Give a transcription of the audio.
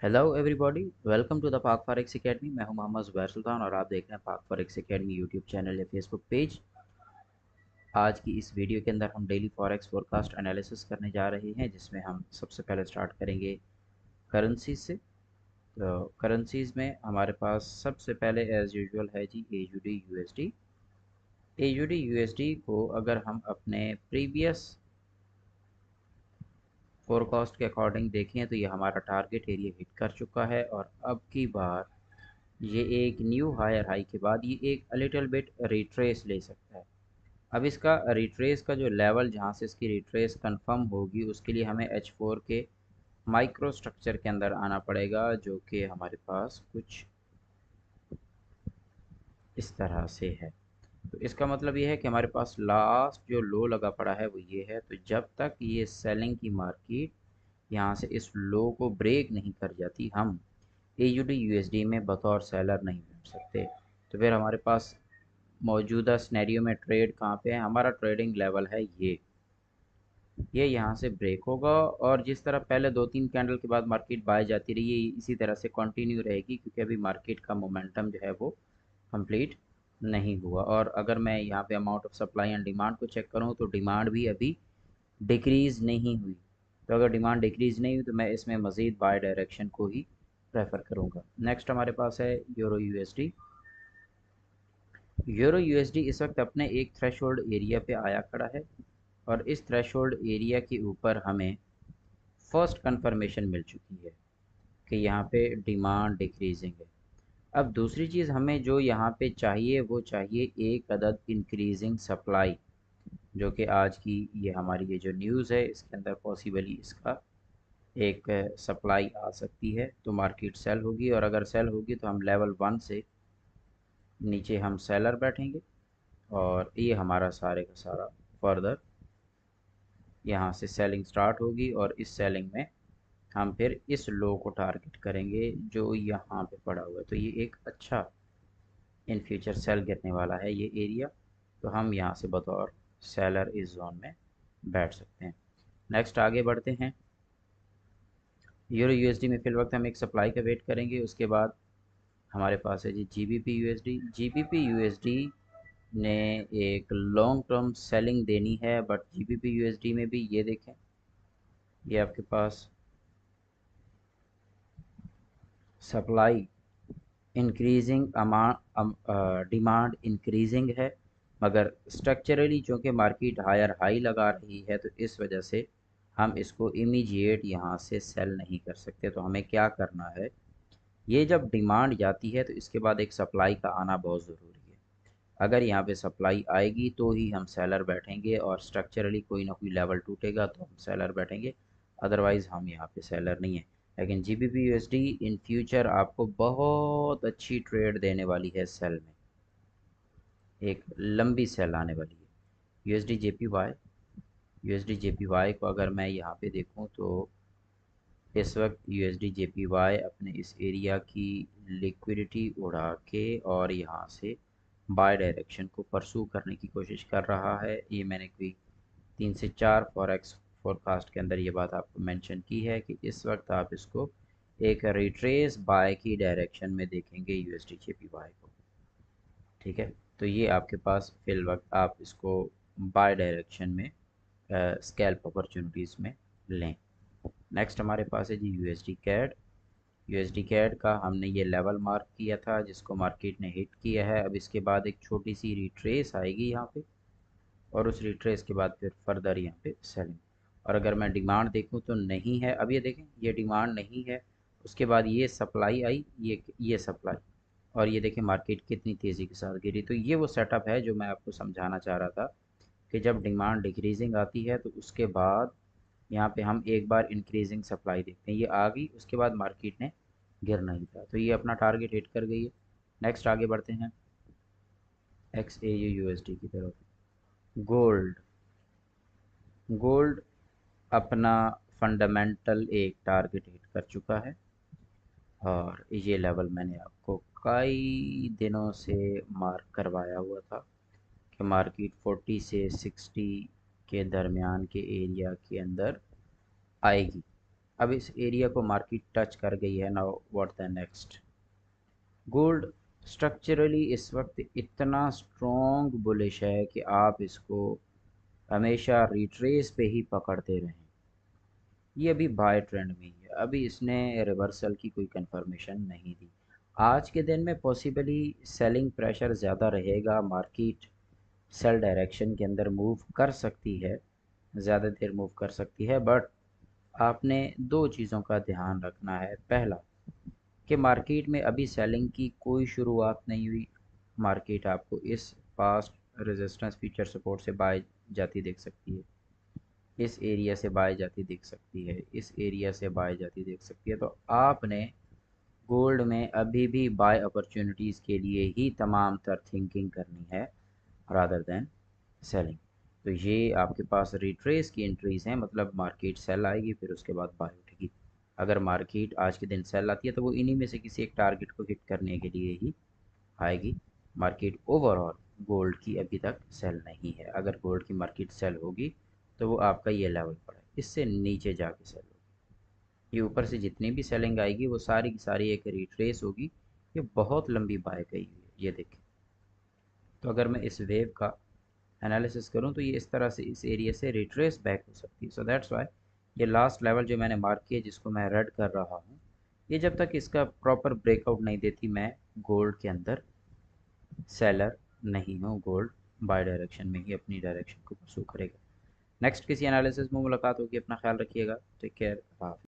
Hello everybody, welcome to the Pak Forex Academy. मैं हूं मोहम्मद ज़ुबैर सुल्तान और आप देख रहे हैं पाक फॉरेक्स एकेडमी यूट्यूब चैनल या फेसबुक पेज। आज की इस वीडियो के अंदर हम डेली फॉरेक्स फोरकास्ट एनालिसिस करने जा रहे हैं, जिसमें हम सबसे पहले स्टार्ट करेंगे करेंसीज से। तो करेंसीज में हमारे पास सबसे पहले एज़ यूजुअल है जी AUD USD। AUD USD को अगर हम अपने प्रीवियस फोरकास्ट के अकॉर्डिंग देखें तो ये हमारा टारगेट एरिया हिट कर चुका है और अब की बार ये एक न्यू हायर हाई के बाद ये एक लिटिल बिट रिट्रेस ले सकता है। अब इसका रिट्रेस का जो लेवल जहाँ से इसकी रिट्रेस कंफर्म होगी उसके लिए हमें H4 के माइक्रो स्ट्रक्चर के अंदर आना पड़ेगा, जो कि हमारे पास कुछ इस तरह से है। तो इसका मतलब ये है कि हमारे पास लास्ट जो लो लगा पड़ा है वो ये है। तो जब तक ये सेलिंग की मार्केट यहाँ से इस लो को ब्रेक नहीं कर जाती, हम AUD USD में बतौर सेलर नहीं बैठ सकते। तो फिर हमारे पास मौजूदा सिनेरियो में ट्रेड कहाँ पे है, हमारा ट्रेडिंग लेवल है ये यहाँ से ब्रेक होगा और जिस तरह पहले 2-3 कैंडल के बाद मार्केट बाय जाती रही है इसी तरह से कंटिन्यू रहेगी, क्योंकि अभी मार्केट का मोमेंटम जो है वो कंप्लीट नहीं हुआ। और अगर मैं यहाँ पे amount of supply and demand को चेक करूँ तो डिमांड भी अभी डिक्रीज़ नहीं हुई। तो अगर डिमांड डिक्रीज़ नहीं हुई तो मैं इसमें मज़ीद बाय डायरेक्शन को ही प्रेफर करूँगा। नेक्स्ट हमारे पास है यूरो यूएसडी। यूरो यूएसडी इस वक्त अपने एक थ्रेशोल्ड एरिया पे आया खड़ा है और इस थ्रेशोल्ड एरिया के ऊपर हमें फर्स्ट कंफर्मेशन मिल चुकी है कि यहाँ पे डिमांड डिक्रीजिंग है। अब दूसरी चीज़ हमें जो यहाँ पे चाहिए वो चाहिए एक अदद इंक्रीजिंग सप्लाई, जो कि आज की ये हमारी ये जो न्यूज़ है इसके अंदर पॉसिबली इसका एक सप्लाई आ सकती है तो मार्केट सेल होगी। और अगर सेल होगी तो हम लेवल 1 से नीचे हम सेलर बैठेंगे और ये हमारा सारे का सारा फर्दर यहाँ से सेलिंग स्टार्ट होगी और इस सेलिंग में हम फिर इस लो को टारगेट करेंगे जो यहाँ पे पड़ा हुआ है। तो ये एक अच्छा इन फ्यूचर सेल गिरने वाला है ये एरिया, तो हम यहाँ से बतौर सेलर इस जोन में बैठ सकते हैं। नेक्स्ट आगे बढ़ते हैं। यूरो यूएसडी में फिल वक्त हम एक सप्लाई का वेट करेंगे, उसके बाद हमारे पास है जी GBP USD। GBP USD ने एक लॉन्ग टर्म सेलिंग देनी है, बट GBP USD में भी ये देखें, ये आपके पास सप्लाई इंक्रीजिंग डिमांड इंक्रीजिंग है, मगर स्ट्रक्चरली चूँकि मार्केट हायर हाई लगा रही है तो इस वजह से हम इसको इमीडिएट यहाँ से सेल नहीं कर सकते। तो हमें क्या करना है, ये जब डिमांड जाती है तो इसके बाद एक सप्लाई का आना बहुत ज़रूरी है। अगर यहाँ पे सप्लाई आएगी तो ही हम सेलर बैठेंगे और स्ट्रक्चरली कोई ना कोई लेवल टूटेगा तो हम सेलर बैठेंगे, अदरवाइज़ हम यहाँ पे सेलर नहीं है। लेकिन GBP USD इन फ्यूचर आपको बहुत अच्छी ट्रेड देने वाली है सेल में, एक लंबी सेल आने वाली है। USD JPY को अगर मैं यहाँ पे देखूँ तो इस वक्त USD JPY अपने इस एरिया की लिक्विडिटी उड़ा के और यहाँ से बाय डायरेक्शन को परसू करने की कोशिश कर रहा है। ये मैंने कोई 3 से 4 फॉरेक्स फोरकास्ट के अंदर ये बात आपको मेंशन की है कि इस वक्त आप इसको एक रिट्रेस बाय की डायरेक्शन में देखेंगे USD JPY को। ठीक है, तो ये आपके पास फिल वक्त आप इसको बाय डायरेक्शन में स्कैल्प अपॉर्चुनिटीज़ में लें। नेक्स्ट हमारे पास है जी USD CAD का हमने ये लेवल मार्क किया था जिसको मार्केट ने हिट किया है। अब इसके बाद एक छोटी सी रिट्रेस आएगी यहाँ पे और उस रिट्रेस के बाद फिर फर्दर यहाँ पे सेलिंग। और अगर मैं डिमांड देखूँ तो नहीं है, अब ये देखें ये डिमांड नहीं है, उसके बाद ये सप्लाई आई, ये सप्लाई, और ये देखें मार्केट कितनी तेज़ी के साथ गिरी। तो ये वो सेटअप है जो मैं आपको समझाना चाह रहा था कि जब डिमांड डिक्रीजिंग आती है तो उसके बाद यहाँ पे हम एक बार इंक्रीजिंग सप्लाई देखते हैं, ये आ गई, उसके बाद मार्केट ने गिरना ही था, तो ये अपना टारगेट हिट कर गई है। नेक्स्ट आगे बढ़ते हैं XAU USD की तरफ। गोल्ड गोल्ड अपना फंडामेंटल एक टारगेट हिट कर चुका है और ये लेवल मैंने आपको कई दिनों से मार्क करवाया हुआ था कि मार्केट 40 से 60 के दरमियान के एरिया के अंदर आएगी। अब इस एरिया को मार्केट टच कर गई है। Now what the next? Gold structurally इस वक्त इतना स्ट्रॉन्ग बुलिश है कि आप इसको हमेशा रिट्रेस पे ही पकड़ते रहें। ये अभी बाय ट्रेंड में ही है, अभी इसने रिवर्सल की कोई कंफर्मेशन नहीं दी। आज के दिन में पॉसिबली सेलिंग प्रेशर ज़्यादा रहेगा, मार्केट सेल डायरेक्शन के अंदर मूव कर सकती है, ज़्यादा देर मूव कर सकती है। बट आपने दो चीज़ों का ध्यान रखना है। पहला कि मार्केट में अभी सेलिंग की कोई शुरुआत नहीं हुई। मार्केट आपको इस पास्ट रेजिस्टेंस फीचर सपोर्ट से बाय जाती देख सकती है, इस एरिया से बाय जाती दिख सकती है, इस एरिया से बाय जाती दिख सकती है। तो आपने गोल्ड में अभी भी बाय अपॉर्चुनिटीज़ के लिए ही तमाम तर थिंकिंग करनी है रादर देन सेलिंग। तो ये आपके पास रिट्रेस की एंट्रीज़ हैं, मतलब मार्केट सेल आएगी फिर उसके बाद बाय उठेगी। अगर मार्केट आज के दिन सेल आती है तो वो इन्हीं में से किसी एक टारगेट को हिट करने के लिए ही आएगी। मार्केट ओवरऑल गोल्ड की अभी तक सेल नहीं है। अगर गोल्ड की मार्केट सेल होगी तो वो आपका ये लेवल पड़ा है, इससे नीचे जाके सेल होगी। ये ऊपर से जितनी भी सेलिंग आएगी वो सारी की सारी एक रिट्रेस होगी। ये बहुत लंबी बाय गई हुई है, ये देखें। तो अगर मैं इस वेव का एनालिसिस करूं तो ये इस तरह से इस एरिया से रिट्रेस बैक हो सकती है। सो दैट्स वाई ये लास्ट लेवल जो मैंने मार्क किया, जिसको मैं रेड कर रहा हूँ, ये जब तक इसका प्रॉपर ब्रेकआउट नहीं देती मैं गोल्ड के अंदर सेलर नहीं हूँ। गोल्ड बाय डायरेक्शन में ही अपनी डायरेक्शन को परसू करेगा। नेक्स्ट किसी एनालिसिस में मुलाकात होगी। अपना ख्याल रखिएगा। Take care.